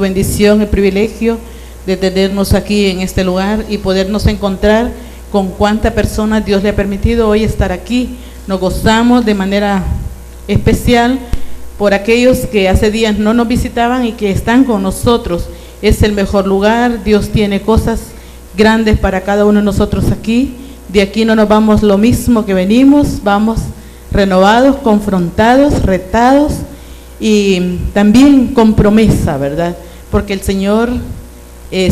bendición, el privilegio de tenernos aquí en este lugar y podernos encontrar con cuántas personas Dios le ha permitido hoy estar aquí. Nos gozamos de manera especial por aquellos que hace días no nos visitaban y que están con nosotros. Es el mejor lugar. Dios tiene cosas grandes para cada uno de nosotros aquí. De aquí no nos vamos lo mismo que venimos, vamos renovados, confrontados, retados y también con promesa, ¿verdad? Porque el Señor,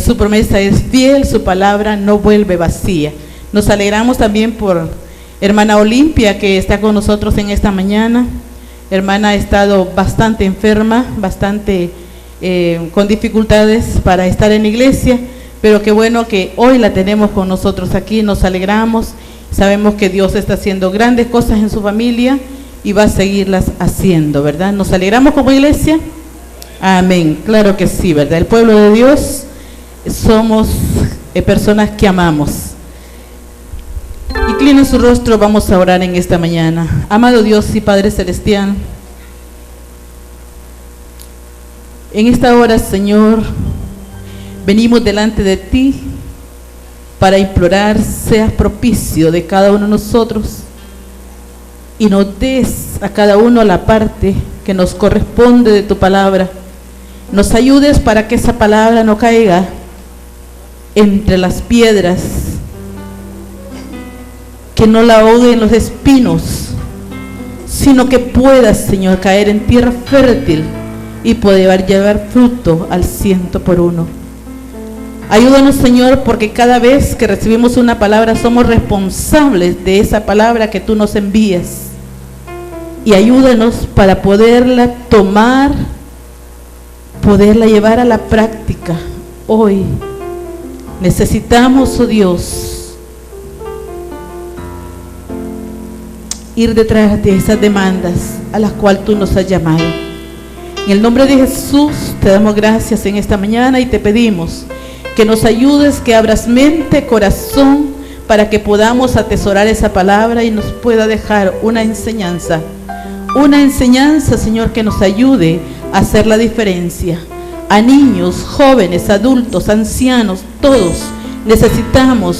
su promesa es fiel, su palabra no vuelve vacía. Nos alegramos también por hermana Olimpia, que está con nosotros en esta mañana. Hermana ha estado bastante enferma, bastante con dificultades para estar en la iglesia, pero qué bueno que hoy la tenemos con nosotros aquí. Nos alegramos, sabemos que Dios está haciendo grandes cosas en su familia y va a seguirlas haciendo, ¿verdad? ¿Nos alegramos como iglesia? Amén, claro que sí, ¿verdad? El pueblo de Dios somos personas que amamos. Inclinen su rostro, vamos a orar en esta mañana. Amado Dios y Padre Celestial, en esta hora, Señor, venimos delante de ti para implorar seas propicio de cada uno de nosotros y nos des a cada uno la parte que nos corresponde de tu palabra. Nos ayudes para que esa palabra no caiga entre las piedras, que no la ahoguen los espinos, sino que pueda, Señor, caer en tierra fértil y poder llevar fruto al 100%. Ayúdanos, Señor, porque cada vez que recibimos una palabra somos responsables de esa palabra que tú nos envías. Y ayúdanos para poderla tomar, poderla llevar a la práctica hoy. Necesitamos, oh Dios, ir detrás de esas demandas a las cuales tú nos has llamado. En el nombre de Jesús te damos gracias en esta mañana y te pedimos que nos ayudes, que abras mente, corazón, para que podamos atesorar esa palabra y nos pueda dejar una enseñanza, Señor, que nos ayude a hacer la diferencia. A niños, jóvenes, adultos, ancianos, todos necesitamos,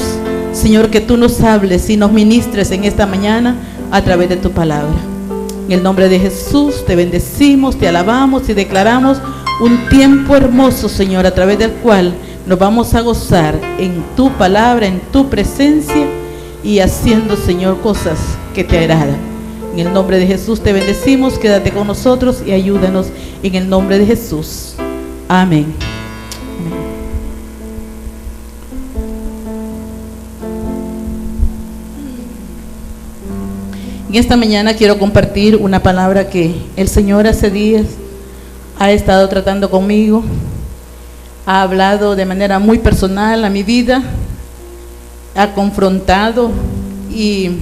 Señor, que tú nos hables y nos ministres en esta mañana a través de tu palabra. En el nombre de Jesús te bendecimos, te alabamos y declaramos un tiempo hermoso, Señor, a través del cual nos vamos a gozar en tu palabra, en tu presencia y haciendo, Señor, cosas que te agradan. En el nombre de Jesús te bendecimos, quédate con nosotros y ayúdanos en el nombre de Jesús. Amén. Amén. En esta mañana quiero compartir una palabra que el Señor hace días ha estado tratando conmigo. Ha hablado de manera muy personal a mi vida, ha confrontado y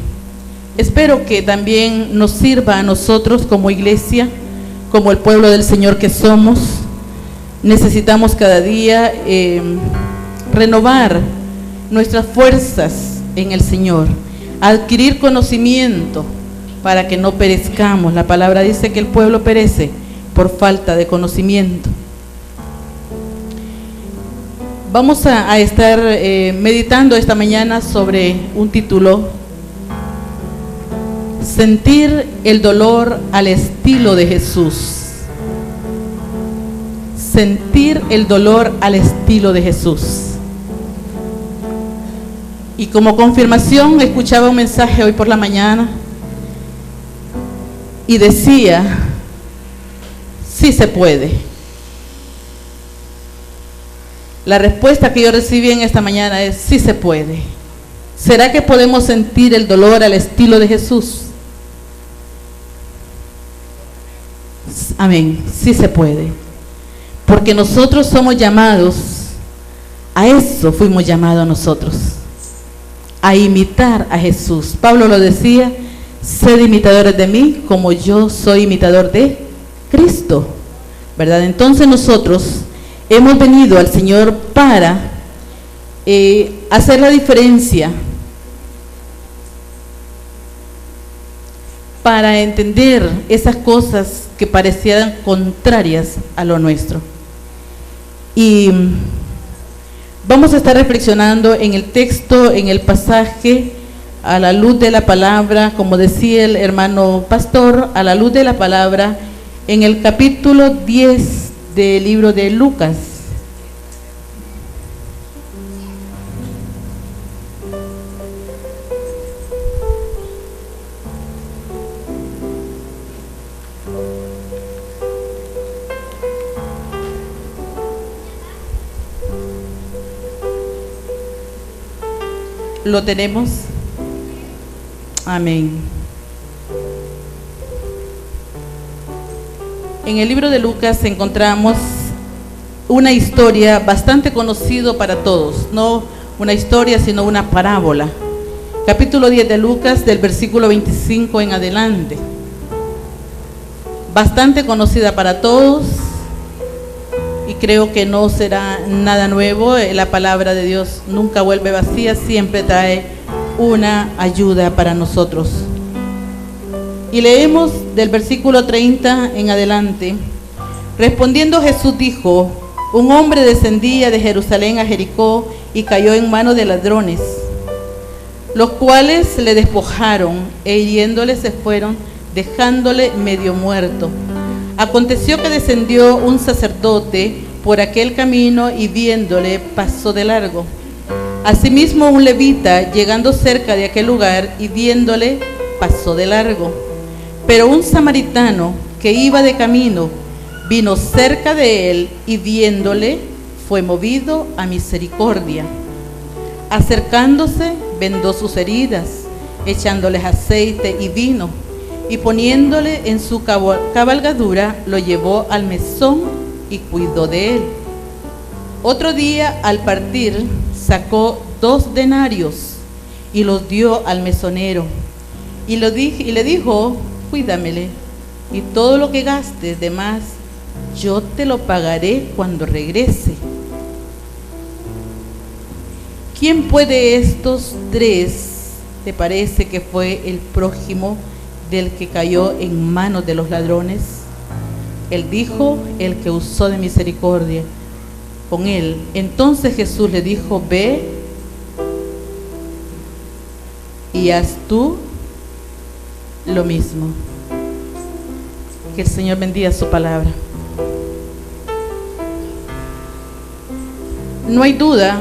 espero que también nos sirva a nosotros como iglesia, como el pueblo del Señor que somos. Necesitamos cada día renovar nuestras fuerzas en el Señor, adquirir conocimiento para que no perezcamos. La palabra dice que el pueblo perece por falta de conocimiento. Vamos a estar meditando esta mañana sobre un título: sentir el dolor al estilo de Jesús. Sentir el dolor al estilo de Jesús. Y como confirmación, escuchaba un mensaje hoy por la mañana y decía: sí se puede. La respuesta que yo recibí en esta mañana es: sí se puede. ¿Será que podemos sentir el dolor al estilo de Jesús? Amén, sí se puede. Porque nosotros somos llamados, a eso fuimos llamados nosotros, a imitar a Jesús. Pablo lo decía: sed imitadores de mí como yo soy imitador de Cristo, ¿verdad? Entonces nosotros hemos venido al Señor para hacer la diferencia, para entender esas cosas que parecieran contrarias a lo nuestro. Y vamos a estar reflexionando en el texto, en el pasaje, a la luz de la palabra, como decía el hermano pastor, a la luz de la palabra, en el capítulo 10 del libro de Lucas. ¿Lo tenemos? Amén. En el libro de Lucas encontramos una historia bastante conocida para todos, no una historia sino una parábola. Capítulo 10 de Lucas, del versículo 25 en adelante. Bastante conocida para todos y creo que no será nada nuevo. La palabra de Dios nunca vuelve vacía, siempre trae una ayuda para nosotros. Y leemos del versículo 30 en adelante. Respondiendo Jesús dijo: un hombre descendía de Jerusalén a Jericó y cayó en manos de ladrones, los cuales le despojaron e hiriéndole se fueron, dejándole medio muerto. Aconteció que descendió un sacerdote por aquel camino y viéndole pasó de largo. Asimismo un levita, llegando cerca de aquel lugar y viéndole, pasó de largo. Pero un samaritano que iba de camino vino cerca de él y viéndole, fue movido a misericordia. Acercándose, vendó sus heridas, echándoles aceite y vino, y poniéndole en su cabalgadura, lo llevó al mesón y cuidó de él. Otro día, al partir, sacó 2 denarios y los dio al mesonero y le dijo: cuídamele, y todo lo que gastes de más yo te lo pagaré cuando regrese. ¿Quién puede estos 3 te parece que fue el prójimo del que cayó en manos de los ladrones? Él dijo: el que usó de misericordia con él. Entonces Jesús le dijo: ve y haz tú lo mismo. Que el Señor bendiga su palabra. No hay duda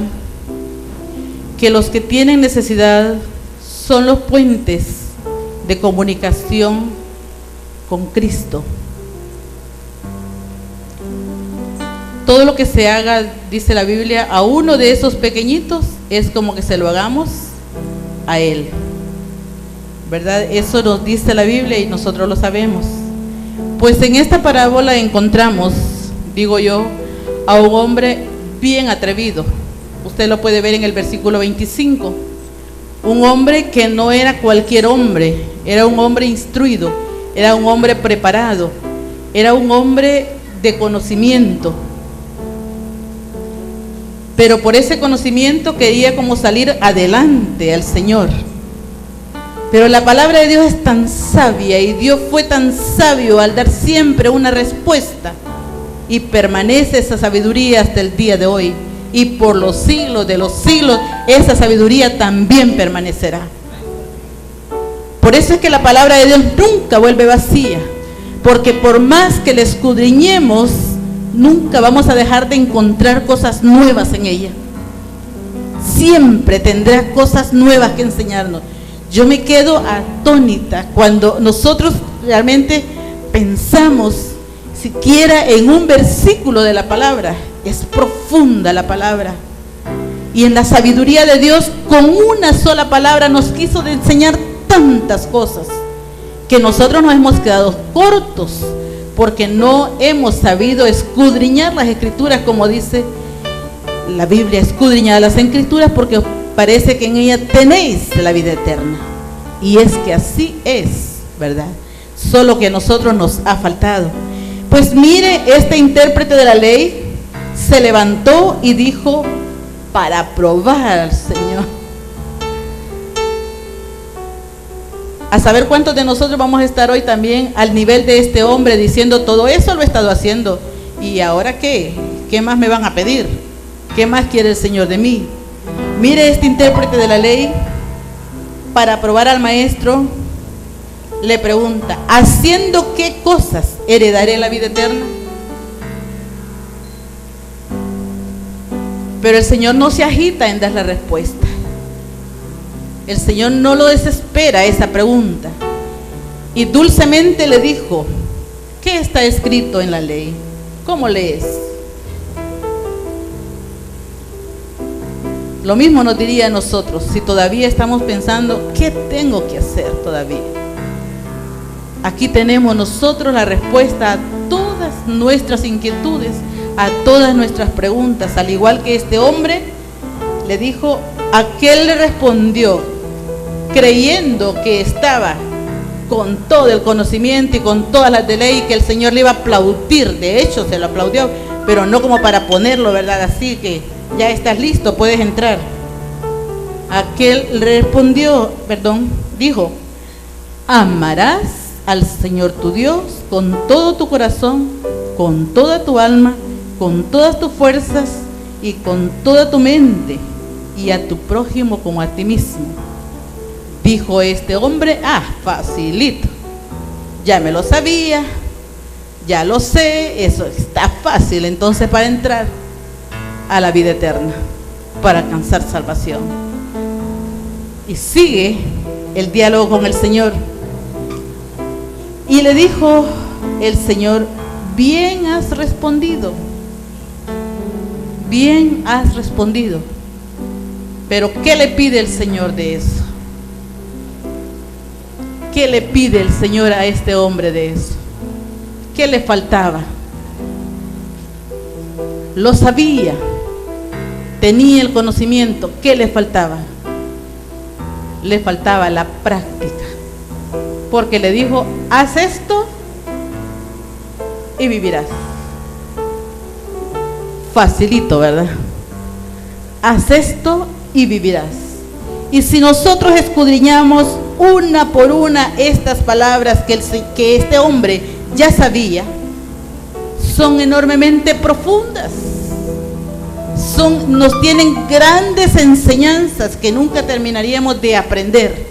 que los que tienen necesidad son los puentes de comunicación con Cristo. Todo lo que se haga, dice la Biblia, a uno de esos pequeñitos es como que se lo hagamos a Él, ¿verdad? Eso nos dice la Biblia y nosotros lo sabemos. Pues en esta parábola encontramos, digo yo, a un hombre bien atrevido. Usted lo puede ver en el versículo 25. Un hombre que no era cualquier hombre, era un hombre instruido, era un hombre preparado, era un hombre de conocimiento. Pero por ese conocimiento quería como salir adelante al Señor. Pero la palabra de Dios es tan sabia y Dios fue tan sabio al dar siempre una respuesta, y permanece esa sabiduría hasta el día de hoy, y por los siglos de los siglos esa sabiduría también permanecerá. Por eso es que la palabra de Dios nunca vuelve vacía, porque por más que le escudriñemos, nunca vamos a dejar de encontrar cosas nuevas en ella. Siempre tendrá cosas nuevas que enseñarnos. Yo me quedo atónita cuando nosotros realmente pensamos siquiera en un versículo de la palabra. Es profunda la palabra. Y en la sabiduría de Dios, con una sola palabra nos quiso de enseñar tantas cosas que nosotros nos hemos quedado cortos porque no hemos sabido escudriñar las escrituras, como dice la Biblia: escudriñad las escrituras porque parece que en ella tenéis la vida eterna. Y es que así es, ¿verdad? Solo que a nosotros nos ha faltado. Pues mire, este intérprete de la ley se levantó y dijo para probar al Señor. A saber cuántos de nosotros vamos a estar hoy también al nivel de este hombre, diciendo: todo eso lo he estado haciendo, ¿y ahora qué? ¿Qué más me van a pedir? ¿Qué más quiere el Señor de mí? Mire, este intérprete de la ley, para probar al maestro, le pregunta: ¿haciendo qué cosas heredaré la vida eterna? Pero el Señor no se agita en dar la respuesta. El Señor no lo desespera esa pregunta. Y dulcemente le dijo: ¿qué está escrito en la ley? ¿Cómo lees? Lo mismo nos diría a nosotros si todavía estamos pensando: ¿qué tengo que hacer todavía? Aquí tenemos nosotros la respuesta a todas nuestras inquietudes, a todas nuestras preguntas. Al igual que este hombre le dijo, aquel le respondió creyendo que estaba con todo el conocimiento y con todas las de ley, que el Señor le iba a aplaudir. De hecho se lo aplaudió, pero no como para ponerlo, ¿verdad? Así que ya estás listo, puedes entrar. Aquel respondió, dijo: amarás al Señor tu Dios con todo tu corazón, con toda tu alma, con todas tus fuerzas y con toda tu mente, y a tu prójimo como a ti mismo. Dijo este hombre: facilito, ya me lo sabía, ya lo sé, eso está fácil entonces para entrar a la vida eterna, para alcanzar salvación. Y sigue el diálogo con el Señor. Y le dijo el Señor: bien has respondido, bien has respondido. Pero ¿qué le pide el Señor de eso? ¿Qué le pide el Señor a este hombre de eso? ¿Qué le faltaba? Lo sabía, tenía el conocimiento. ¿Qué le faltaba? Le faltaba la práctica. Porque le dijo: haz esto y vivirás. Facilito, ¿verdad? Haz esto y vivirás. Y si nosotros escudriñamos una por una estas palabras que este hombre ya sabía, son enormemente profundas. Nos tienen grandes enseñanzas que nunca terminaríamos de aprender.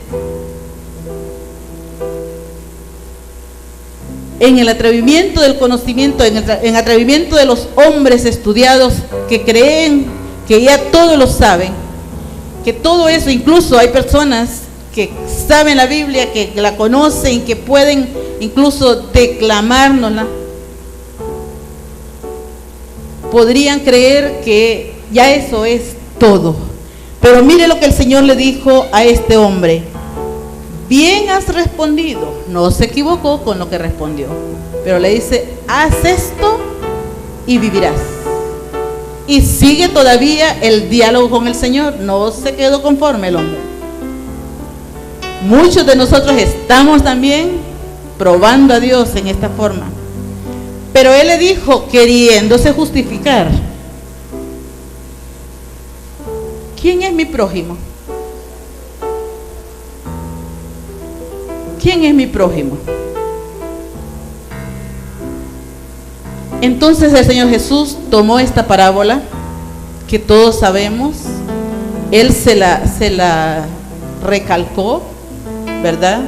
En el atrevimiento del conocimiento, en el atrevimiento de los hombres estudiados que creen que ya todo lo saben, que todo eso, incluso hay personas que saben la Biblia, que la conocen, que pueden incluso declamárnosla, podrían creer que ya eso es todo. Pero mire lo que el Señor le dijo a este hombre: bien has respondido. No se equivocó con lo que respondió, pero le dice: haz esto y vivirás. Y sigue todavía el diálogo con el Señor. No se quedó conforme el hombre. Muchos de nosotros estamos también probando a Dios en esta forma. Pero él le dijo, queriéndose justificar: ¿quién es mi prójimo? ¿Quién es mi prójimo? Entonces el Señor Jesús tomó esta parábola que todos sabemos. Él se la recalcó, ¿verdad?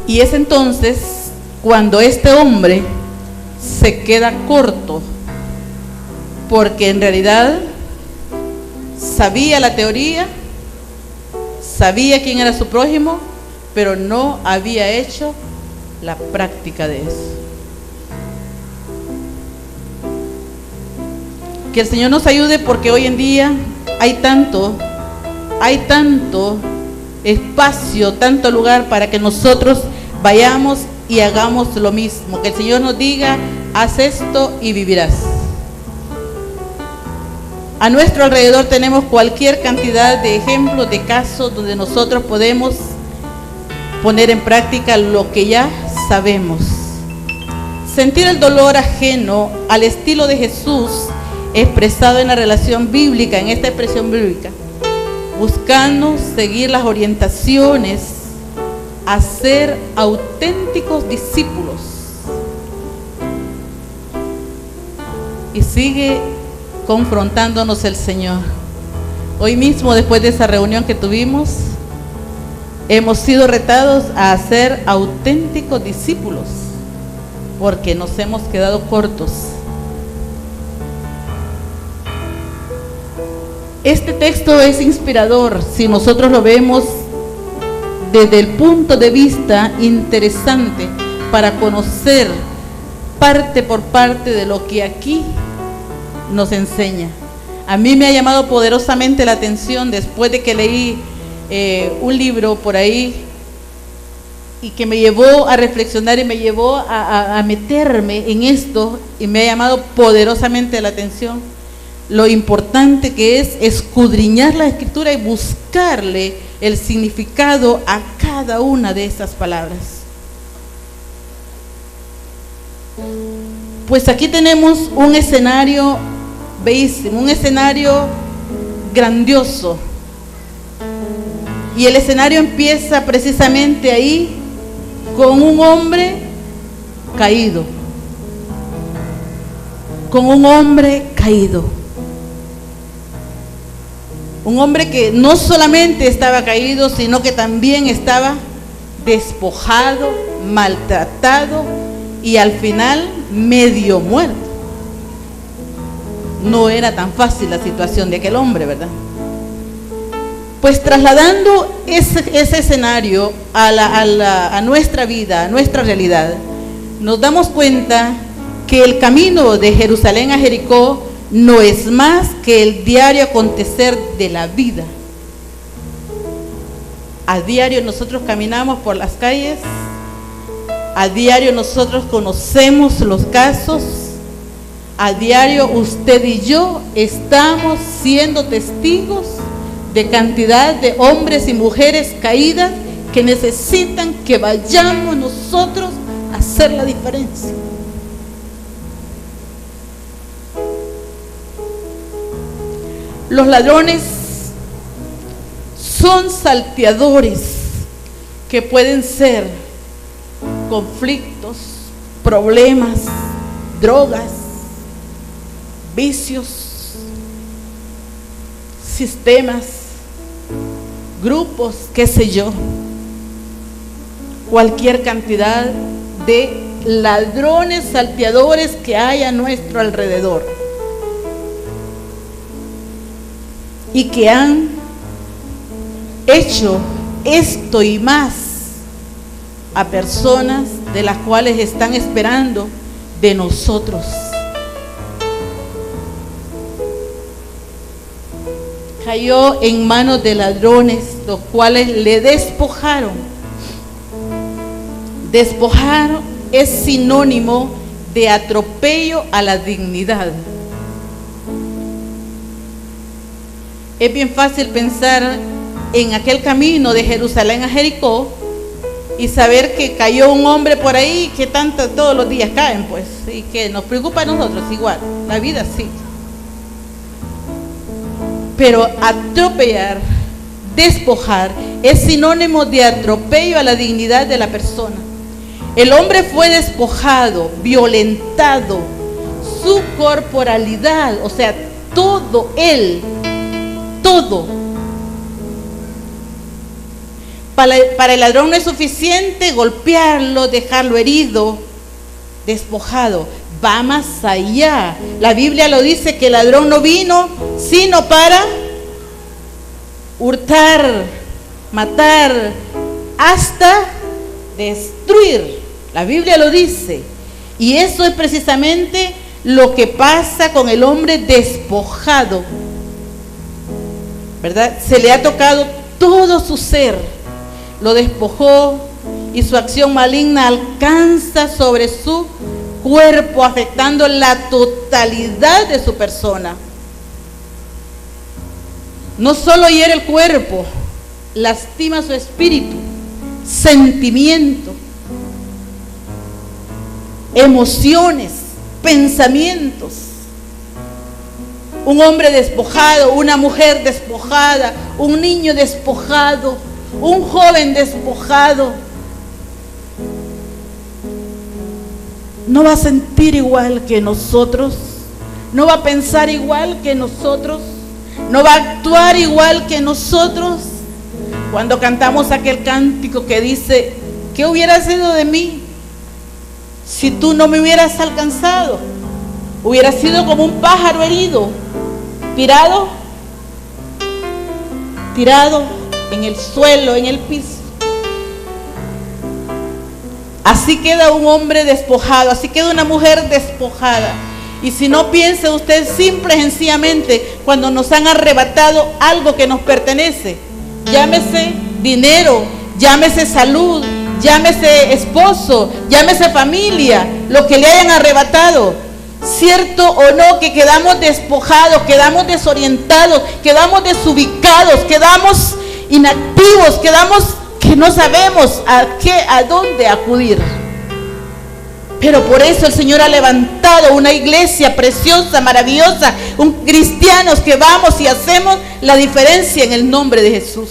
Y es entonces cuando este hombre se queda corto, porque en realidad sabía la teoría, sabía quién era su prójimo, pero no había hecho la práctica de eso. Que el Señor nos ayude, porque hoy en día hay tanto espacio, tanto lugar para que nosotros vayamos y hagamos lo mismo. Que el Señor nos diga: haz esto y vivirás. A nuestro alrededor tenemos cualquier cantidad de ejemplos, de casos donde nosotros podemos poner en práctica lo que ya sabemos. Sentir el dolor ajeno al estilo de Jesús expresado en la relación bíblica, en esta expresión bíblica, buscando seguir las orientaciones a ser auténticos discípulos. y sigue confrontándonos el Señor. Hoy mismo, después de esa reunión que tuvimos, hemos sido retados a ser auténticos discípulos, porque nos hemos quedado cortos. Este texto es inspirador si nosotros lo vemos desde el punto de vista interesante para conocer parte por parte de lo que aquí nos enseña. A mí me ha llamado poderosamente la atención después de que leí un libro por ahí y que me llevó a reflexionar y me llevó a meterme en esto, y me ha llamado poderosamente la atención lo importante que es escudriñar la Escritura y buscarle el significado a cada una de esas palabras. Pues aquí tenemos un escenario bellísimo, un escenario grandioso, y el escenario empieza precisamente ahí con un hombre caído, con un hombre caído. Un hombre que no solamente estaba caído, sino que también estaba despojado, maltratado y al final medio muerto. No era tan fácil la situación de aquel hombre, ¿verdad? Pues trasladando ese escenario a nuestra vida, a nuestra realidad, nos damos cuenta que el camino de Jerusalén a Jericó no es más que el diario acontecer de la vida. A diario nosotros caminamos por las calles, a diario nosotros conocemos los casos, a diario usted y yo estamos siendo testigos de cantidad de hombres y mujeres caídas que necesitan que vayamos nosotros a hacer la diferencia. Los ladrones son salteadores que pueden ser conflictos, problemas, drogas, vicios, sistemas, grupos, qué sé yo, cualquier cantidad de ladrones salteadores que hay a nuestro alrededor. Y que han hecho esto y más a personas de las cuales están esperando de nosotros. Cayó en manos de ladrones, los cuales le despojaron. Despojar es sinónimo de atropello a la dignidad. Es bien fácil pensar en aquel camino de Jerusalén a Jericó y saber que cayó un hombre por ahí, que tanto todos los días caen, pues, y que nos preocupa a nosotros igual, la vida sí. Pero atropellar, despojar, es sinónimo de atropello a la dignidad de la persona. El hombre fue despojado, violentado, su corporalidad, o sea, todo él, todo. Para el ladrón no es suficiente golpearlo, dejarlo herido, despojado. Va más allá. La Biblia lo dice, que el ladrón no vino sino para hurtar, matar, hasta destruir. La Biblia lo dice. Y eso es precisamente lo que pasa con el hombre despojado, ¿verdad? Se le ha tocado todo su ser, lo despojó, y su acción maligna alcanza sobre su cuerpo, afectando la totalidad de su persona. No solo hiere el cuerpo, lastima su espíritu, sentimiento, emociones, pensamientos. Un hombre despojado, una mujer despojada, un niño despojado, un joven despojado, no va a sentir igual que nosotros no va a pensar igual que nosotros, no va a actuar igual que nosotros. Cuando cantamos aquel cántico que dice: ¿qué hubiera sido de mí si tú no me hubieras alcanzado? Hubiera sido como un pájaro herido, tirado en el suelo, en el piso. Así queda un hombre despojado, así queda una mujer despojada. Y si no, piense usted simple y sencillamente cuando nos han arrebatado algo que nos pertenece, llámese dinero, llámese salud, llámese esposo, llámese familia, lo que le hayan arrebatado. Cierto o no que quedamos despojados, quedamos desorientados, quedamos desubicados, quedamos inactivos, quedamos que no sabemos a dónde acudir. Pero por eso el Señor ha levantado una iglesia preciosa, maravillosa, cristianos que vamos y hacemos la diferencia en el nombre de Jesús.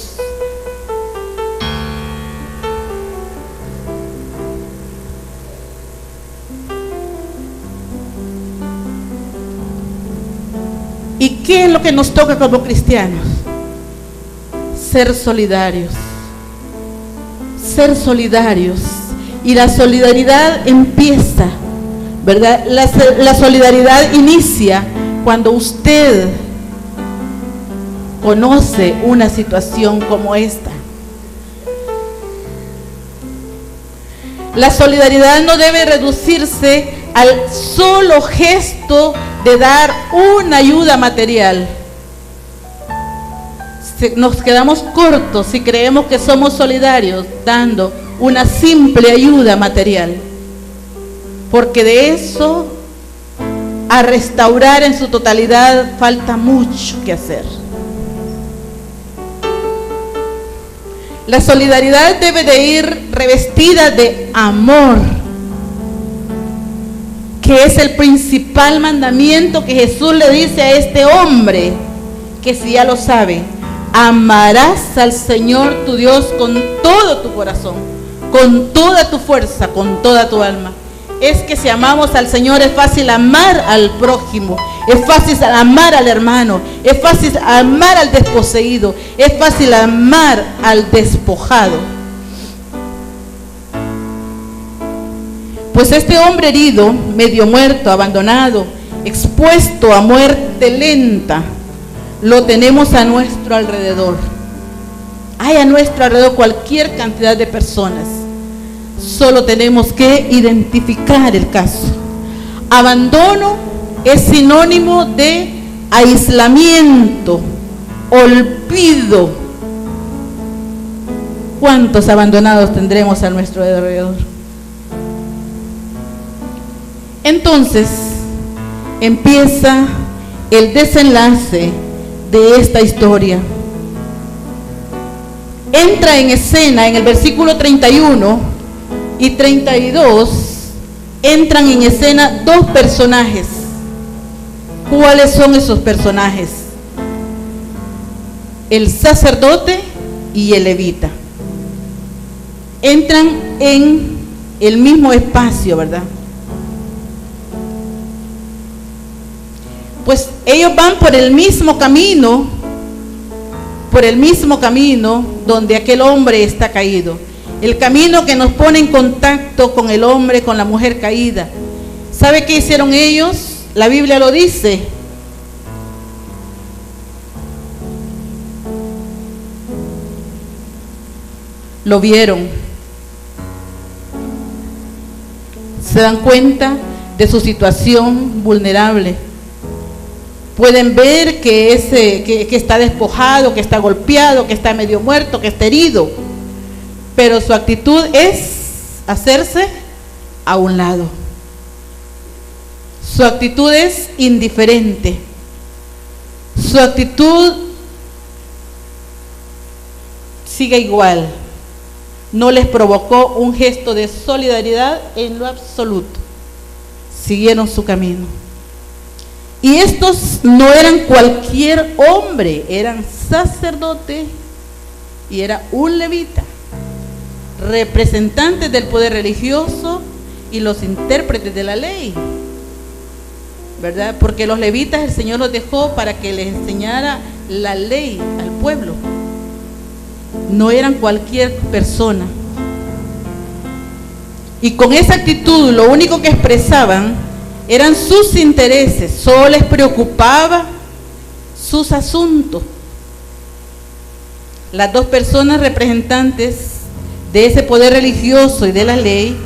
¿Y qué es lo que nos toca como cristianos? Ser solidarios. Ser solidarios. Y la solidaridad empieza, ¿verdad? La solidaridad inicia cuando usted conoce una situación como esta. La solidaridad no debe reducirse al solo gesto de dar una ayuda material. Nos quedamos cortos si creemos que somos solidarios dando una simple ayuda material, porque de eso a restaurar en su totalidad falta mucho que hacer. La solidaridad debe de ir revestida de amor, que es el principal mandamiento que Jesús le dice a este hombre, que si ya lo sabe: amarás al Señor tu Dios con todo tu corazón, con toda tu fuerza, con toda tu alma. Es que si amamos al Señor es fácil amar al prójimo, es fácil amar al hermano, es fácil amar al desposeído, es fácil amar al despojado. Pues este hombre herido, medio muerto, abandonado, expuesto a muerte lenta, lo tenemos a nuestro alrededor. Hay a nuestro alrededor cualquier cantidad de personas. Solo tenemos que identificar el caso. Abandono es sinónimo de aislamiento, olvido. ¿Cuántos abandonados tendremos a nuestro alrededor? Entonces, empieza el desenlace de esta historia. Entra en escena en el versículo 31 y 32, entran en escena dos personajes. ¿Cuáles son esos personajes? El sacerdote y el levita. Entran en el mismo espacio, ¿verdad? Pues ellos van por el mismo camino donde aquel hombre está caído. El camino que nos pone en contacto con el hombre, con la mujer caída. ¿Sabe qué hicieron ellos? La Biblia lo dice. Lo vieron. Se dan cuenta de su situación vulnerable. Pueden ver que está despojado, que está golpeado, que está medio muerto, que está herido. Pero su actitud es hacerse a un lado. Su actitud es indiferente. Su actitud sigue igual. No les provocó un gesto de solidaridad en lo absoluto. Siguieron su camino. Y estos no eran cualquier hombre, eran sacerdote y era un levita, representantes del poder religioso y los intérpretes de la ley. ¿verdad? Porque los levitas el Señor los dejó para que les enseñara la ley al pueblo. No eran cualquier persona. Y con esa actitud lo único que expresaban eran sus intereses, solo les preocupaba sus asuntos. Las dos personas representantes de ese poder religioso y de la ley,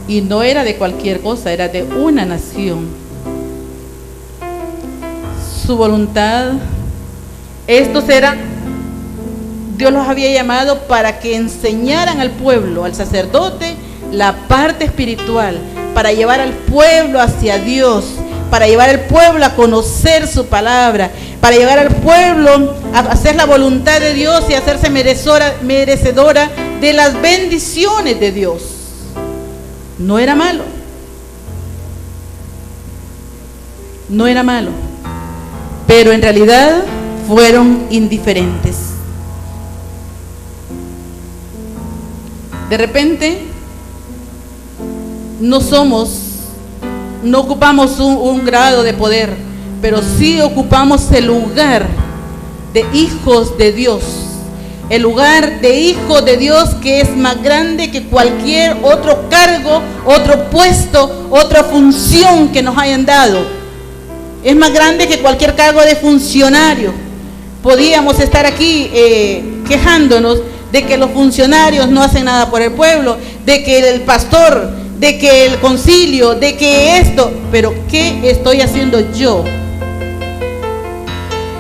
y no era de cualquier cosa, era de una nación. Su voluntad, estos eran, Dios los había llamado para que enseñaran al pueblo, al sacerdote, la parte espiritual, para llevar al pueblo hacia Dios, para llevar al pueblo a conocer su palabra, para llevar al pueblo a hacer la voluntad de Dios y a hacerse merecedora de las bendiciones de Dios. No era malo. No era malo. Pero en realidad fueron indiferentes. De repente, no ocupamos un grado de poder, pero sí ocupamos el lugar de hijos de Dios. El lugar de hijos de Dios que es más grande que cualquier otro cargo, otro puesto, otra función que nos hayan dado. Es más grande que cualquier cargo de funcionario. Podíamos estar aquí quejándonos de que los funcionarios no hacen nada por el pueblo, de que el pastor, de que el concilio, de que esto, pero ¿qué estoy haciendo yo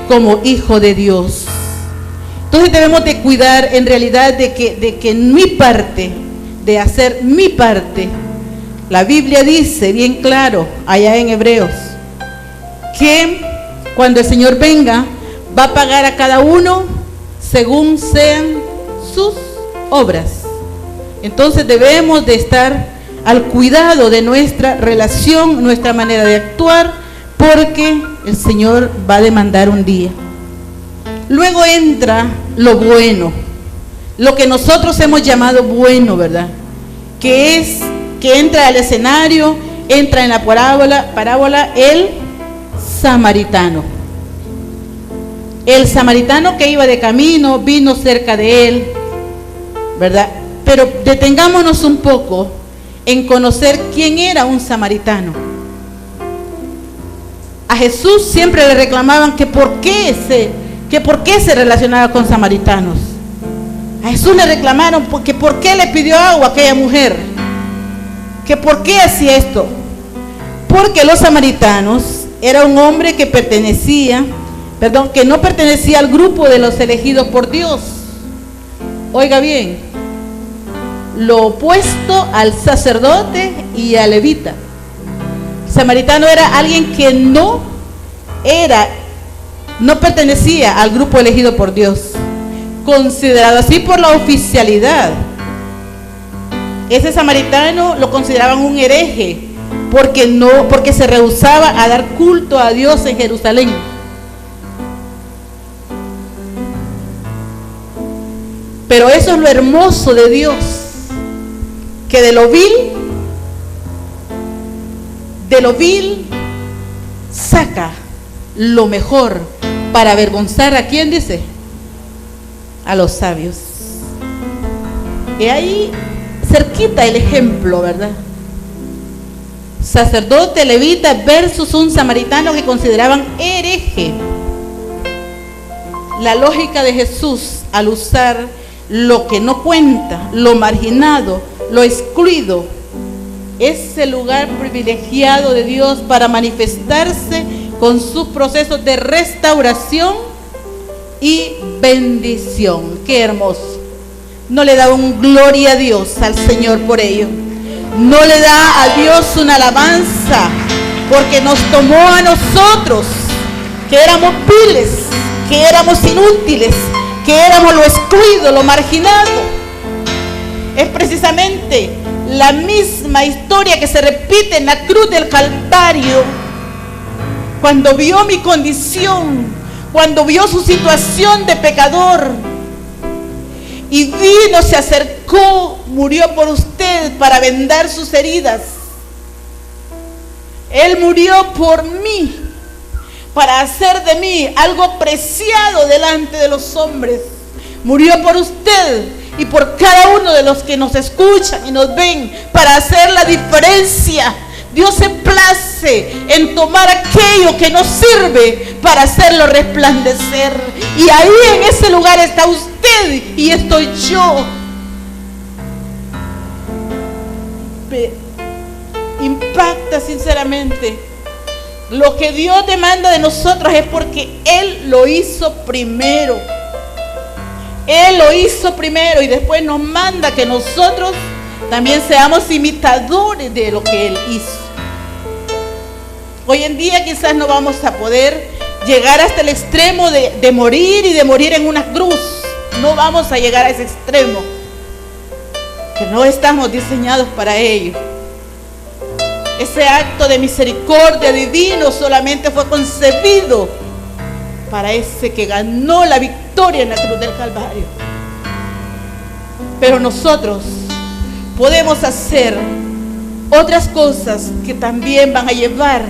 como hijo de Dios? Entonces debemos de cuidar en realidad de que mi parte, de hacer mi parte. La Biblia dice bien claro, allá en Hebreos, que cuando el Señor venga, va a pagar a cada uno según sean sus obras. Entonces debemos de estar al cuidado de nuestra relación, nuestra manera de actuar, porque el Señor va a demandar un día. Luego entra lo bueno, lo que nosotros hemos llamado bueno, ¿verdad? Que entra al escenario, entra en la parábola el samaritano. El samaritano que iba de camino, vino cerca de él, ¿verdad? Pero detengámonos un poco en conocer quién era un samaritano. A Jesús siempre le reclamaban que por qué se relacionaba con samaritanos. A Jesús le reclamaron porque por qué le pidió agua a aquella mujer, que por qué hacía esto. Porque los samaritanos era un hombre que no pertenecía al grupo de los elegidos por Dios. Oiga bien, lo opuesto al sacerdote y al levita. El samaritano era alguien que no pertenecía al grupo elegido por Dios, considerado así por la oficialidad. Ese samaritano lo consideraban un hereje porque se rehusaba a dar culto a Dios en Jerusalén. Pero eso es lo hermoso de Dios, que de lo vil saca lo mejor para avergonzar a quién, dice, a los sabios. Y ahí cerquita el ejemplo, ¿verdad? Sacerdote, levita versus un samaritano que consideraban hereje. La lógica de Jesús al usar lo que no cuenta, lo marginado, lo excluido, es el lugar privilegiado de Dios para manifestarse con sus procesos de restauración y bendición. Qué hermoso. No le da un gloria a Dios al Señor por ello. No le da a Dios una alabanza porque nos tomó a nosotros, que éramos viles, que éramos inútiles, que éramos lo excluido, lo marginado. Es precisamente la misma historia que se repite en la cruz del Calvario. Cuando vio mi condición, cuando vio su situación de pecador, y vino, se acercó, murió por usted para vendar sus heridas. Él murió por mí, para hacer de mí algo preciado delante de los hombres. Murió por usted y por cada uno de los que nos escuchan y nos ven, para hacer la diferencia. Dios se place en tomar aquello que nos sirve para hacerlo resplandecer. Y ahí en ese lugar está usted y estoy yo. Me impacta sinceramente. Lo que Dios demanda de nosotros es porque Él lo hizo primero. Él lo hizo primero y después nos manda que nosotros también seamos imitadores de lo que Él hizo. Hoy en día quizás no vamos a poder llegar hasta el extremo de morir y de morir en una cruz. No vamos a llegar a ese extremo, que no estamos diseñados para ello. Ese acto de misericordia divino solamente fue concebido para ese que ganó la victoria en la cruz del Calvario. Pero nosotros podemos hacer otras cosas que también van a llevar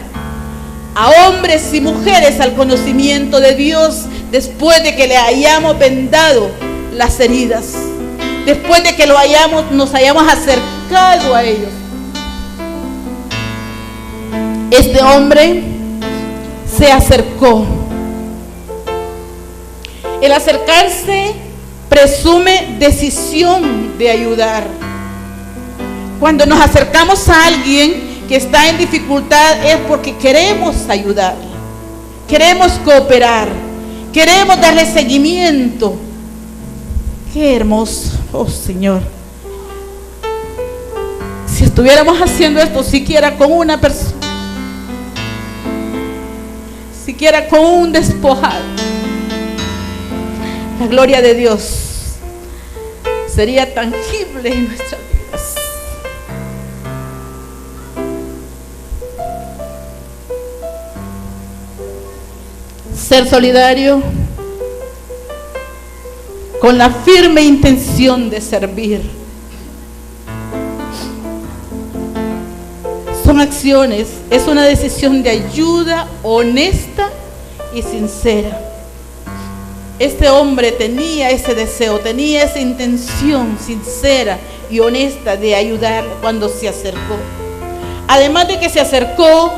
a hombres y mujeres al conocimiento de Dios después de que le hayamos vendado las heridas, después de que nos hayamos acercado a ellos. Este hombre se acercó. El acercarse presume decisión de ayudar. Cuando nos acercamos a alguien que está en dificultad es porque queremos ayudarle, queremos cooperar, queremos darle seguimiento. Qué hermoso, oh Señor. Si estuviéramos haciendo esto siquiera con una persona, siquiera con un despojado, la gloria de Dios sería tangible en nuestras vidas. Ser solidario con la firme intención de servir. Son acciones, es una decisión de ayuda honesta y sincera. Este hombre tenía ese deseo, tenía esa intención sincera y honesta de ayudar cuando se acercó. Además de que se acercó,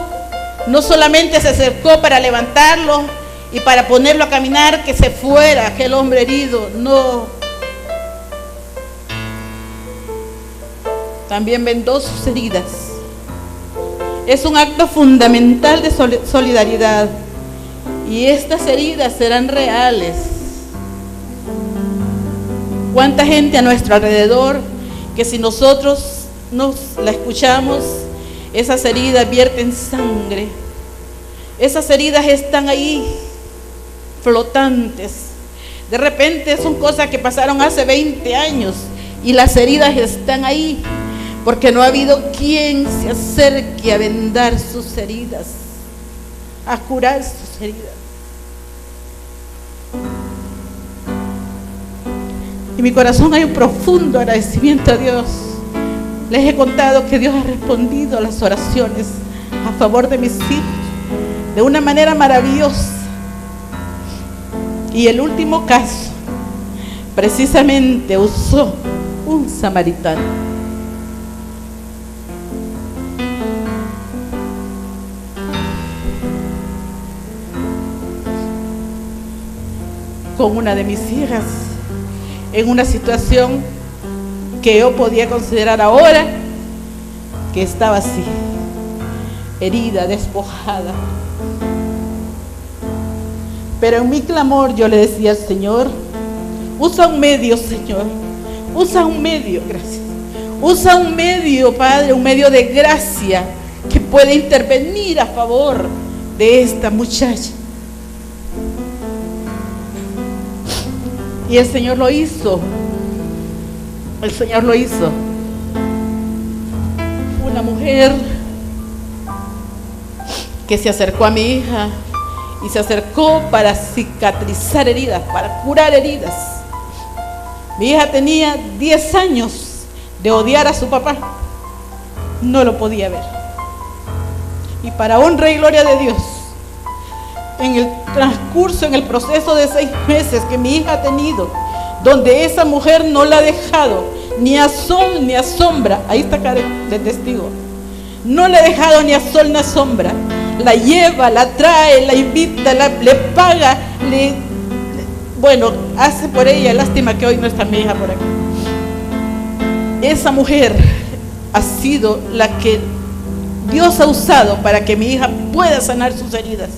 no solamente se acercó para levantarlo y para ponerlo a caminar, que se fuera aquel hombre herido, no. También vendó sus heridas. Es un acto fundamental de solidaridad. Y estas heridas serán reales. ¿Cuánta gente a nuestro alrededor que si nosotros nos la escuchamos, esas heridas vierten sangre? Esas heridas están ahí, flotantes. De repente son cosas que pasaron hace 20 años y las heridas están ahí, porque no ha habido quien se acerque a vendar sus heridas, a curar sus heridas. En mi corazón hay un profundo agradecimiento a Dios. Les he contado que Dios ha respondido a las oraciones a favor de mis hijos de una manera maravillosa. Y el último caso, precisamente usó un samaritano. Con una de mis hijas, en una situación que yo podía considerar ahora que estaba así, herida, despojada. Pero en mi clamor yo le decía al Señor, usa un medio, Señor, usa un medio, gracias. Usa un medio, Padre, un medio de gracia que puede intervenir a favor de esta muchacha. Y el Señor lo hizo. El Señor lo hizo. Una mujer que se acercó a mi hija y se acercó para cicatrizar heridas, para curar heridas. Mi hija tenía 10 años de odiar a su papá. No lo podía ver. Y para honra y gloria de Dios, en el transcurso, en el proceso de 6 meses que mi hija ha tenido, donde esa mujer no la ha dejado ni a sol ni a sombra, ahí está Karen de testigo, no le ha dejado ni a sol ni a sombra, la lleva, la trae, la invita, le paga, bueno, hace por ella. Lástima que hoy no está mi hija por aquí. Esa mujer ha sido la que Dios ha usado para que mi hija pueda sanar sus heridas.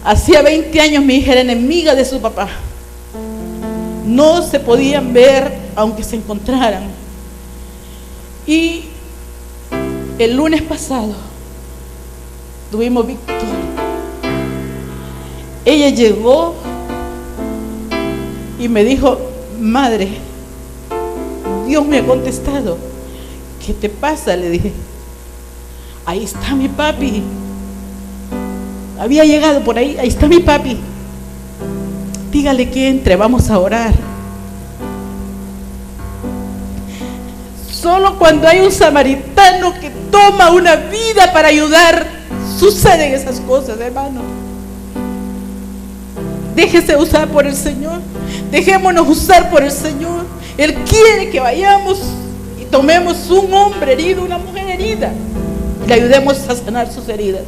Hacía 20 años mi hija era enemiga de su papá. No se podían ver aunque se encontraran. Y el lunes pasado tuvimos victoria. Ella llegó y me dijo: madre, Dios me ha contestado. ¿Qué te pasa? Le dije. Ahí está mi papi. Había llegado por ahí. Ahí está mi papi. Dígale que entre, vamos a orar. Solo cuando hay un samaritano que toma una vida para ayudar, suceden esas cosas, hermano. Déjese usar por el Señor. Dejémonos usar por el Señor. Él quiere que vayamos y tomemos un hombre herido, una mujer herida, y le ayudemos a sanar sus heridas.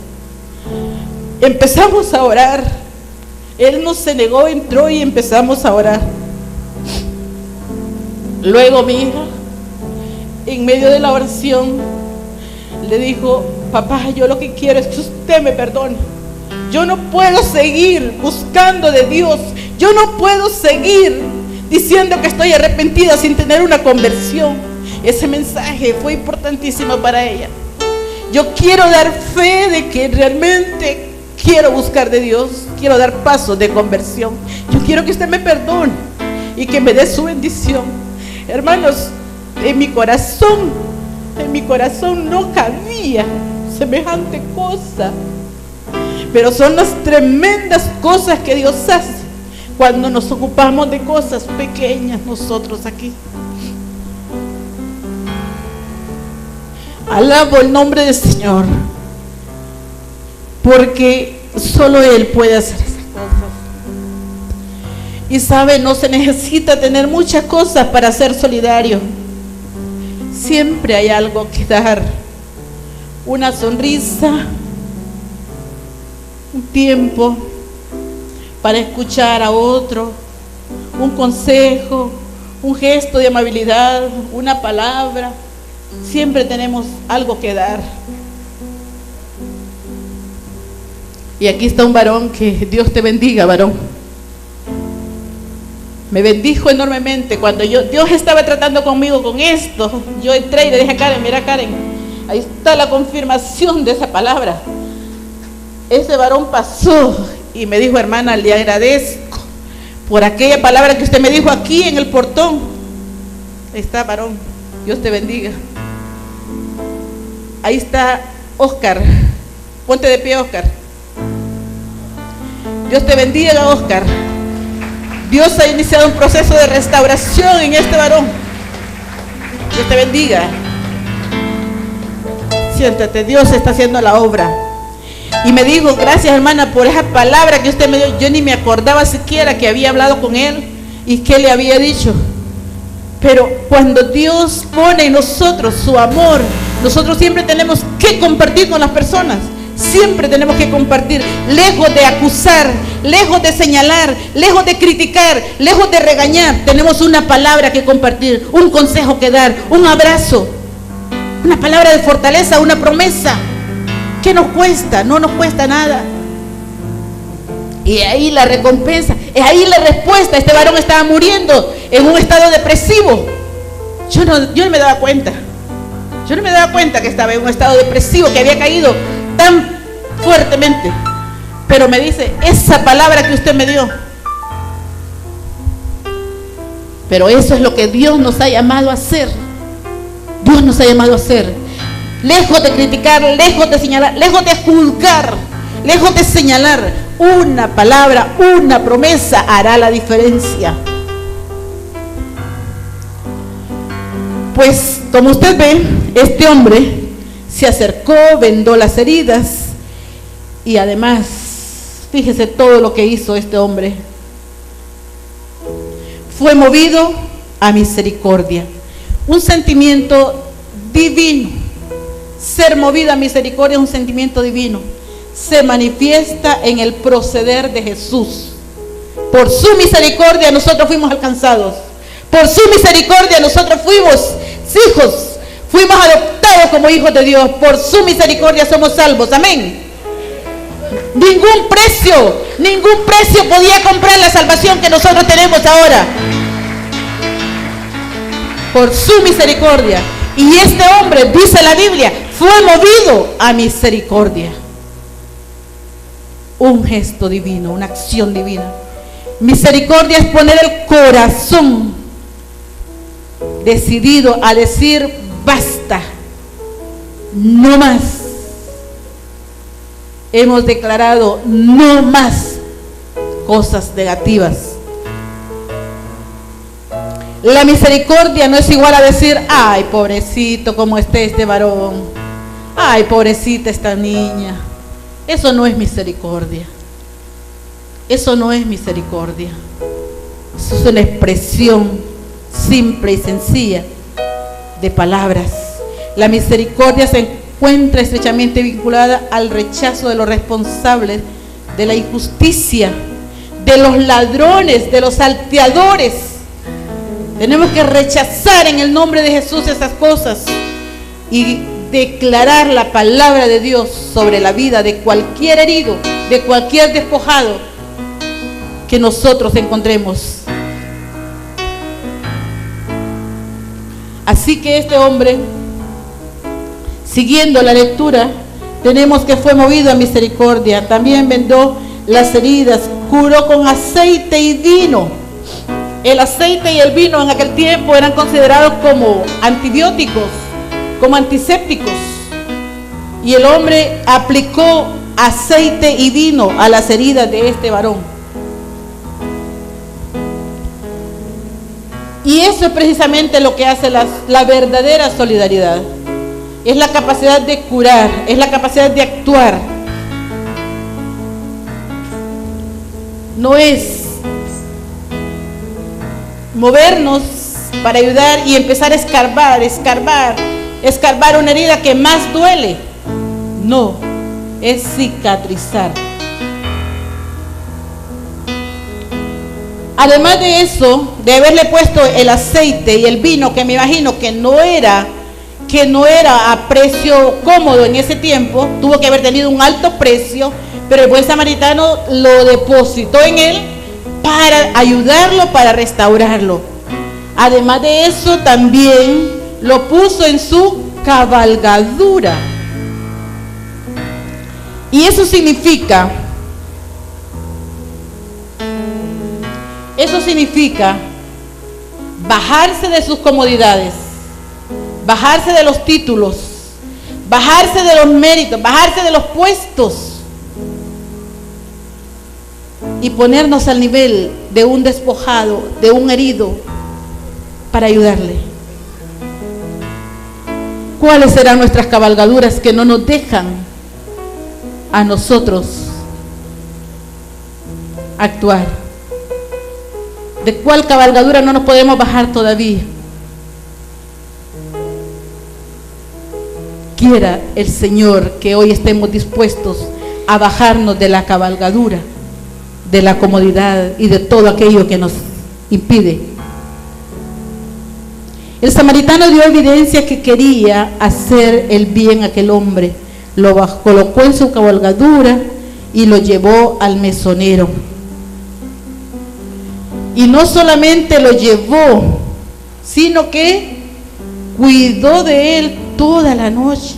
Empezamos a orar. Él no se negó, entró y empezamos a orar. Luego mi hija, en medio de la oración, le dijo: papá, yo lo que quiero es que usted me perdone. Yo no puedo seguir buscando de Dios. Yo no puedo seguir diciendo que estoy arrepentida sin tener una conversión. Ese mensaje fue importantísimo para ella. Yo quiero dar fe de que realmente quiero buscar de Dios. Quiero dar pasos de conversión. Yo quiero que usted me perdone y que me dé su bendición. Hermanos, en mi corazón no cabía semejante cosa. Pero son las tremendas cosas que Dios hace cuando nos ocupamos de cosas pequeñas nosotros aquí. Alabo el nombre del Señor, porque solo Él puede hacer esas cosas. Y sabe, no se necesita tener muchas cosas para ser solidario. Siempre hay algo que dar. Una sonrisa, un tiempo para escuchar a otro, un consejo, un gesto de amabilidad, una palabra. Siempre tenemos algo que dar. Y aquí está un varón, que Dios te bendiga, varón. Me bendijo enormemente cuando Dios estaba tratando conmigo con esto. Yo entré y le dije a Karen: mira, Karen, ahí está la confirmación de esa palabra. Ese varón pasó y me dijo: hermana, le agradezco por aquella palabra que usted me dijo aquí en el portón. Ahí está, varón, Dios te bendiga. Ahí está Oscar. Ponte de pie, Oscar. Dios te bendiga, Oscar. Dios ha iniciado un proceso de restauración en este varón. Dios te bendiga. Siéntate, Dios está haciendo la obra. Y me dijo: gracias, hermana, por esa palabra que usted me dio. Yo ni me acordaba siquiera que había hablado con él y qué le había dicho. Pero cuando Dios pone en nosotros su amor, nosotros siempre tenemos que compartir con las personas. Siempre tenemos que compartir, lejos de acusar, lejos de señalar, lejos de criticar, lejos de regañar. Tenemos una palabra que compartir, un consejo que dar, un abrazo, una palabra de fortaleza, una promesa. ¿Qué nos cuesta? No nos cuesta nada. Y ahí la recompensa, es ahí la respuesta. Este varón estaba muriendo en un estado depresivo. Yo no me daba cuenta. Yo no me daba cuenta que estaba en un estado depresivo, que había caído tan fuertemente. Pero me dice: esa palabra que usted me dio. Pero eso es lo que Dios nos ha llamado a hacer. Dios nos ha llamado a hacer. Lejos de criticar, lejos de señalar, lejos de juzgar, lejos de señalar, una palabra, una promesa hará la diferencia. Pues como usted ve, este hombre se acercó, vendó las heridas y además, fíjese todo lo que hizo este hombre. Fue movido a misericordia, un sentimiento divino. Ser movido a misericordia es un sentimiento divino. Se manifiesta en el proceder de Jesús. Por su misericordia nosotros fuimos alcanzados. Por su misericordia nosotros fuimos hijos. Fuimos adoptados como hijos de Dios. Por su misericordia somos salvos. Amén. Ningún precio podía comprar la salvación que nosotros tenemos ahora. Por su misericordia. Y este hombre, dice la Biblia, fue movido a misericordia. Un gesto divino, una acción divina. Misericordia es poner el corazón decidido a decir basta, no más. Hemos declarado no más cosas negativas. La misericordia no es igual a decir, ay, pobrecito, como esté este varón, ay, pobrecita esta niña. Eso no es misericordia. Eso no es misericordia. Eso es una expresión simple y sencilla de palabras. La misericordia se encuentra estrechamente vinculada al rechazo de los responsables de la injusticia, de los ladrones, de los salteadores. Tenemos que rechazar en el nombre de Jesús esas cosas y declarar la palabra de Dios sobre la vida de cualquier herido, de cualquier despojado que nosotros encontremos. Así que este hombre, siguiendo la lectura, tenemos que fue movido a misericordia. También vendó las heridas, curó con aceite y vino. El aceite y el vino en aquel tiempo eran considerados como antibióticos, como antisépticos. Y el hombre aplicó aceite y vino a las heridas de este varón. Y eso es precisamente lo que hace la verdadera solidaridad. Es la capacidad de curar, es la capacidad de actuar. No es movernos para ayudar y empezar a escarbar una herida que más duele. No, es cicatrizar. Además de eso, de haberle puesto el aceite y el vino, que me imagino que no era a precio cómodo en ese tiempo, tuvo que haber tenido un alto precio, pero el buen samaritano lo depositó en él para ayudarlo, para restaurarlo. Además de eso, también lo puso en su cabalgadura. Y eso significa bajarse de sus comodidades, bajarse de los títulos, bajarse de los méritos, bajarse de los puestos y ponernos al nivel de un despojado, de un herido, para ayudarle. ¿Cuáles serán nuestras cabalgaduras que no nos dejan a nosotros actuar? ¿De cuál cabalgadura no nos podemos bajar todavía? Quiera el Señor que hoy estemos dispuestos a bajarnos de la cabalgadura, de la comodidad y de todo aquello que nos impide. El samaritano dio evidencia que quería hacer el bien a aquel hombre. Lo colocó en su cabalgadura y lo llevó al mesonero. Y no solamente lo llevó, sino que cuidó de él toda la noche.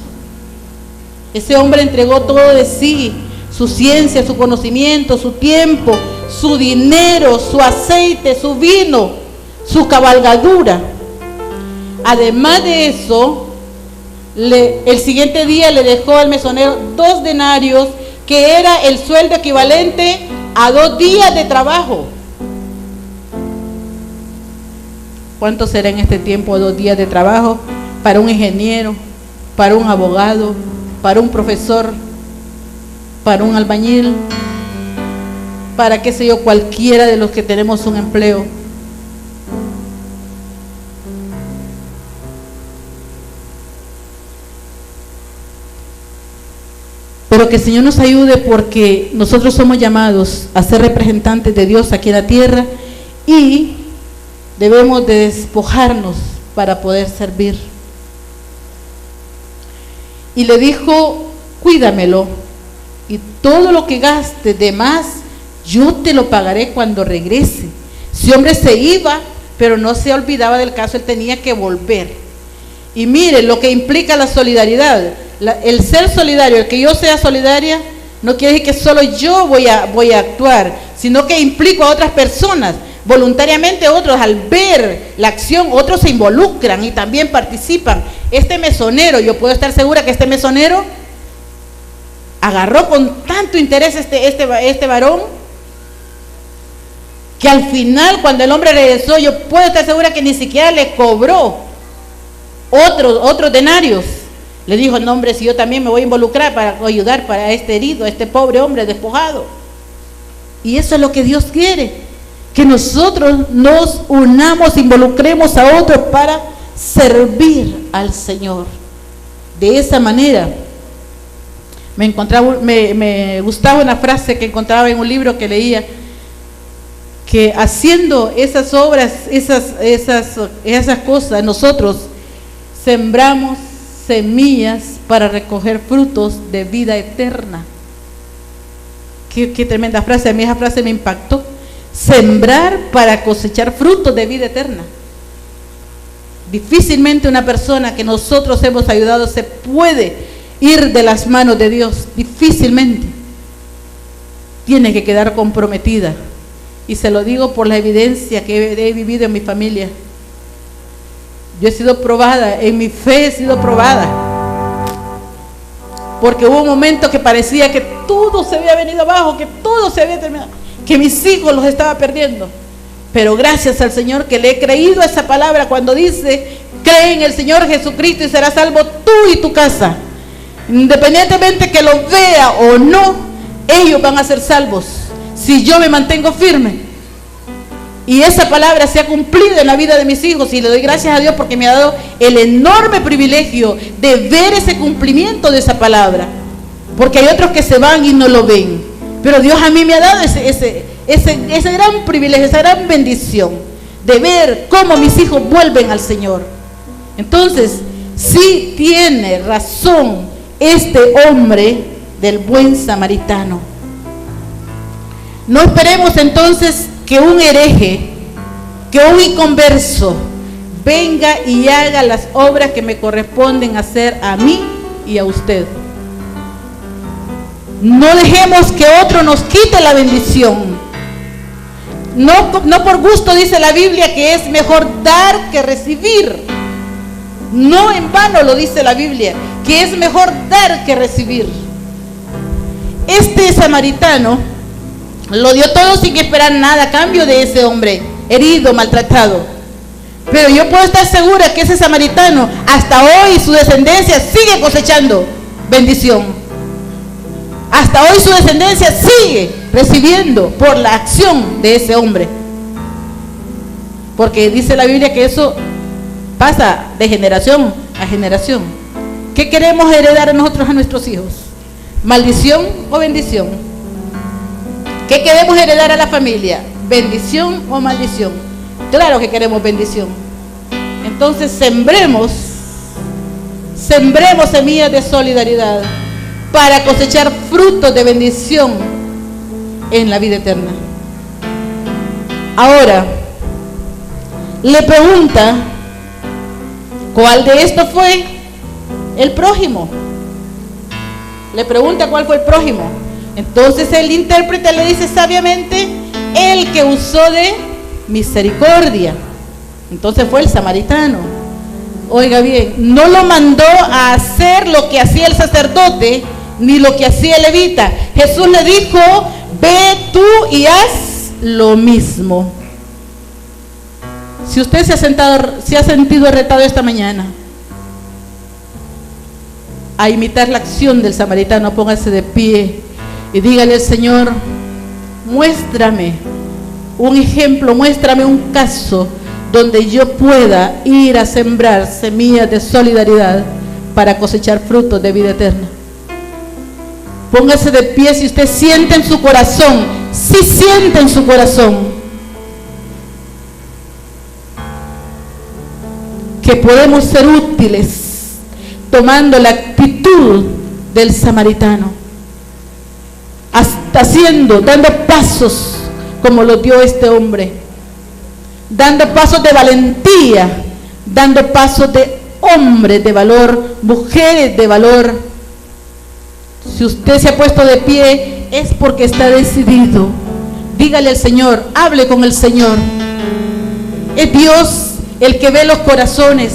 Ese hombre entregó todo de sí, su ciencia, su conocimiento, su tiempo, su dinero, su aceite, su vino, su cabalgadura. Además de eso, el siguiente día le dejó al mesonero 2 denarios, que era el sueldo equivalente a 2 días de trabajo. ¿Cuánto será en este tiempo 2 días de trabajo para un ingeniero, para un abogado, para un profesor, para un albañil, para qué sé yo, cualquiera de los que tenemos un empleo? Pero que el Señor nos ayude, porque nosotros somos llamados a ser representantes de Dios aquí en la tierra y debemos de despojarnos para poder servir. Y le dijo: cuídamelo, y todo lo que gastes de más, yo te lo pagaré cuando regrese. Ese hombre se iba, pero no se olvidaba del caso, él tenía que volver. Y mire lo que implica la solidaridad. El ser solidario, el que yo sea solidaria, no quiere decir que solo yo voy a actuar, sino que implico a otras personas. Voluntariamente otros, al ver la acción, otros se involucran y también participan. Este mesonero, yo puedo estar segura que este mesonero agarró con tanto interés este varón, que al final, cuando el hombre regresó, yo puedo estar segura que ni siquiera le cobró otros denarios. Le dijo: no, hombre, si yo también me voy a involucrar para ayudar para este herido, a este pobre hombre despojado. Y eso es lo que Dios quiere, que nosotros nos unamos, involucremos a otros para servir al Señor. De esa manera, me gustaba una frase que encontraba en un libro que leía, que haciendo esas obras, esas cosas, nosotros sembramos semillas para recoger frutos de vida eterna. Qué tremenda frase. A mí esa frase me impactó. Sembrar para cosechar frutos de vida eterna. Difícilmente una persona que nosotros hemos ayudado se puede ir de las manos de Dios. Difícilmente. Tiene que quedar comprometida. Y se lo digo por la evidencia que he vivido en mi familia. Yo he sido probada, en mi fe he sido probada, porque hubo un momento que parecía que todo se había venido abajo, que todo se había terminado, que mis hijos los estaba perdiendo. Pero gracias al Señor que le he creído a esa palabra cuando dice: cree en el Señor Jesucristo y serás salvo tú y tu casa. Independientemente que lo vea o no, ellos van a ser salvos si yo me mantengo firme. Y esa palabra se ha cumplido en la vida de mis hijos, y le doy gracias a Dios porque me ha dado el enorme privilegio de ver ese cumplimiento de esa palabra, porque hay otros que se van y no lo ven, pero Dios a mí me ha dado ese gran privilegio, esa gran bendición de ver cómo mis hijos vuelven al Señor. Entonces, sí tiene razón este hombre del buen samaritano. No esperemos entonces que un hereje, que un inconverso venga y haga las obras que me corresponden hacer a mí y a usted. No dejemos que otro nos quite la bendición. No por gusto dice la Biblia que es mejor dar que recibir. No en vano lo dice la Biblia, que es mejor dar que recibir. Este samaritano lo dio todo sin esperar nada a cambio de ese hombre herido, maltratado. Pero yo puedo estar segura que ese samaritano hasta hoy su descendencia sigue cosechando bendición. Hasta hoy su descendencia sigue recibiendo por la acción de ese hombre. Porque dice la Biblia que eso pasa de generación a generación. ¿Qué queremos heredar nosotros a nuestros hijos? ¿Maldición o bendición? ¿Qué queremos heredar a la familia? ¿Bendición o maldición? Claro que queremos bendición. Entonces sembremos semillas de solidaridad para cosechar frutos de bendición en la vida eterna. Ahora, le pregunta: ¿cuál de estos fue el prójimo? Le pregunta cuál fue el prójimo. Entonces el intérprete le dice sabiamente: el que usó de misericordia. Entonces fue el samaritano. Oiga bien, no lo mandó a hacer lo que hacía el sacerdote ni lo que hacía el levita. Jesús le dijo: ve tú y haz lo mismo. Si usted se ha sentido retado esta mañana a imitar la acción del samaritano, póngase de pie y dígale al Señor: muéstrame un ejemplo, muéstrame un caso donde yo pueda ir a sembrar semillas de solidaridad para cosechar frutos de vida eterna. Póngase de pie si usted siente en su corazón, si siente en su corazón que podemos ser útiles tomando la actitud del samaritano, hasta dando pasos como lo dio este hombre, dando pasos de valentía, dando pasos de hombres de valor, mujeres de valor. Si usted se ha puesto de pie es porque está decidido. Dígale al Señor, hable con el Señor. Es Dios el que ve los corazones,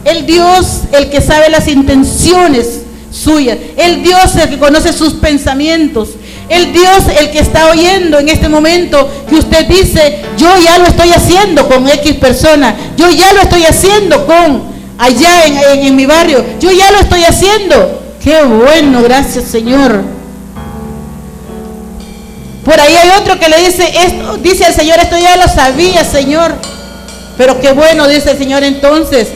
el Dios el que sabe las intenciones suyas, el Dios el que conoce sus pensamientos, el Dios el que está oyendo en este momento que usted dice: yo ya lo estoy haciendo con X persona, yo ya lo estoy haciendo con allá en mi barrio, yo ya lo estoy haciendo. Qué bueno, gracias Señor. Por ahí hay otro que le dice: esto, dice el Señor, esto ya lo sabía, Señor. Pero qué bueno, dice el Señor, entonces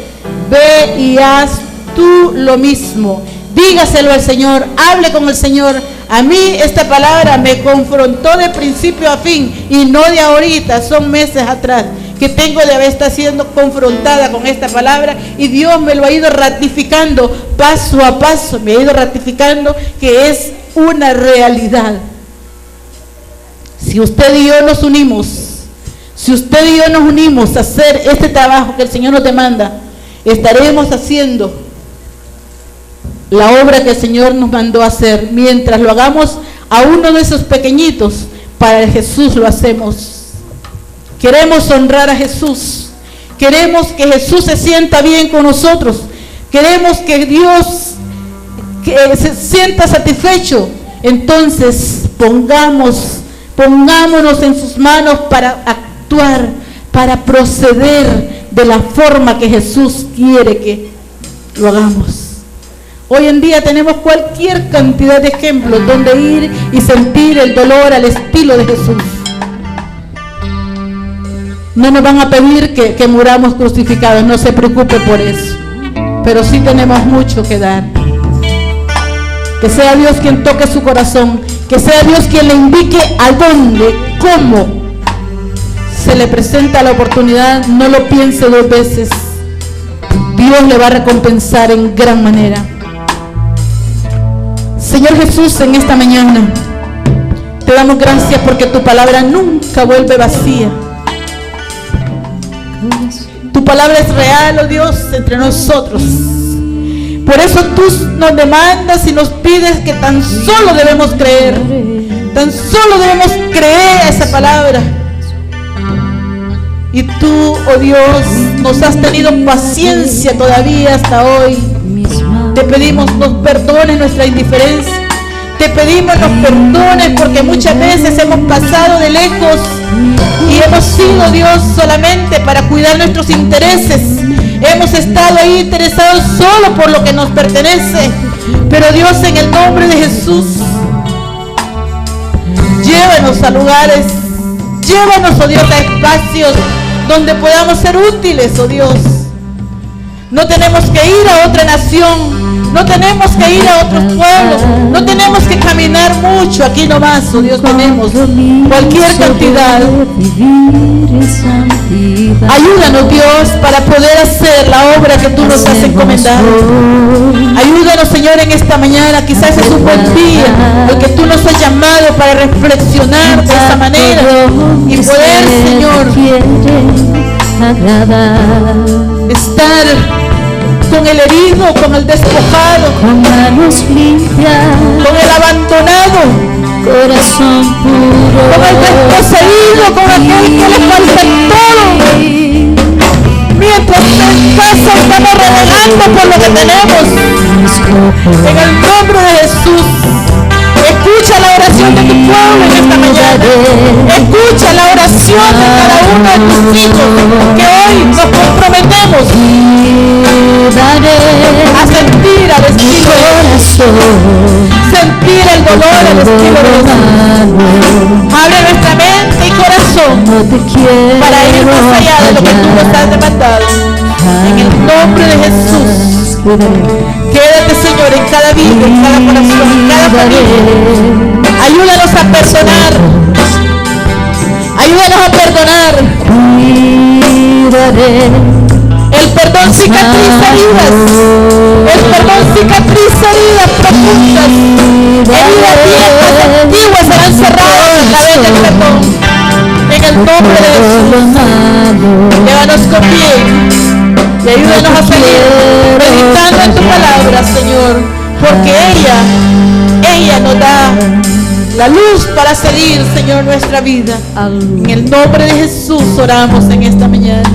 ve y haz tú lo mismo. Dígaselo al Señor, hable con el Señor. A mí esta palabra me confrontó de principio a fin y no de ahorita, son meses atrás que tengo de haber estado siendo confrontada con esta palabra, y Dios me lo ha ido ratificando paso a paso, me ha ido ratificando que es una realidad. Si usted y yo nos unimos, si usted y yo nos unimos a hacer este trabajo que el Señor nos demanda, estaremos haciendo la obra que el Señor nos mandó a hacer. Mientras lo hagamos a uno de esos pequeñitos, para Jesús lo hacemos. Queremos honrar a Jesús. Queremos que Jesús se sienta bien con nosotros. Queremos que Dios se sienta satisfecho. Entonces pongámonos en sus manos para actuar, para proceder de la forma que Jesús quiere que lo hagamos. Hoy en día tenemos cualquier cantidad de ejemplos donde ir y sentir el dolor al estilo de Jesús. No nos van a pedir que muramos crucificados, no se preocupe por eso, pero sí tenemos mucho que dar. Que sea Dios quien toque su corazón, que sea Dios quien le indique a dónde, cómo se le presenta la oportunidad. No lo piense dos veces, Dios le va a recompensar en gran manera. Señor Jesús, en esta mañana te damos gracias porque tu palabra nunca vuelve vacía. Tu palabra es real, oh Dios, entre nosotros. Por eso tú nos demandas y nos pides que tan solo debemos creer, tan solo debemos creer a esa palabra. Y tú, oh Dios, nos has tenido paciencia todavía hasta hoy. Te pedimos nos perdones nuestra indiferencia. Te pedimos nos perdones porque muchas veces hemos pasado de lejos y hemos sido, Dios, solamente para cuidar nuestros intereses. Hemos estado ahí interesados solo por lo que nos pertenece. Pero Dios, en el nombre de Jesús, llévanos a lugares, llévanos, oh Dios, a espacios donde podamos ser útiles, oh Dios. No tenemos que ir a otra nación, no tenemos que ir a otros pueblos, no tenemos que caminar mucho, aquí nomás, oh Dios, tenemos cualquier cantidad. Ayúdanos, Dios, para poder hacer la obra que tú nos has encomendado. Ayúdanos, Señor, en esta mañana. Quizás es un buen día el que tú nos has llamado para reflexionar de esta manera y poder, Señor, estar con el herido, con el despojado, con manos limpias, con el abandonado, corazón puro, con el desposeído, con aquel que le falta todo. Mientras en casa estamos renegando por lo que tenemos, en el nombre de Jesús, escucha la oración oración de tu pueblo en esta mañana. Escucha la oración de cada uno de tus hijos, que hoy nos comprometemos a sentir al estilo de sentir el dolor al estilo de Jesús. Abre nuestra mente y corazón para ir más allá de lo que tú nos has demandado. En el nombre de Jesús, quédate, Señor, en cada vida, en cada corazón, en cada familia. Ayúdanos a perdonar. Ayúdanos a perdonar. El perdón cicatriza heridas. El perdón cicatriza heridas profundas. Heridas viejas, antiguas serán cerradas a través del perdón. En el nombre de Jesús, llévanos con bien y ayúdanos a seguir meditando en tu palabra, Señor, porque ella nos da la luz para seguir, Señor, nuestra vida. En el nombre de Jesús oramos en esta mañana.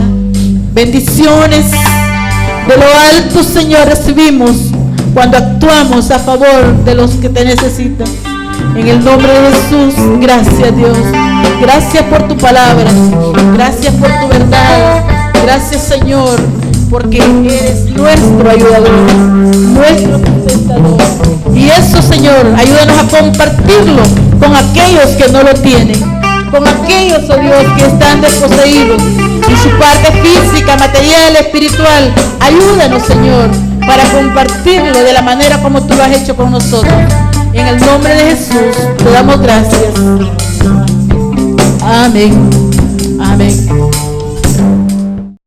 Bendiciones de lo alto, Señor, recibimos cuando actuamos a favor de los que te necesitan. En el nombre de Jesús, gracias, Dios. Gracias por tu palabra. Gracias por tu verdad. Gracias, Señor, porque eres nuestro ayudador, nuestro sustentador. Y eso, Señor, ayúdanos a compartirlo con aquellos que no lo tienen, con aquellos, oh Dios, que están desposeídos en su parte física, material, espiritual. Ayúdanos, Señor, para compartirlo de la manera como tú lo has hecho con nosotros. En el nombre de Jesús te damos gracias. Amén. Amén.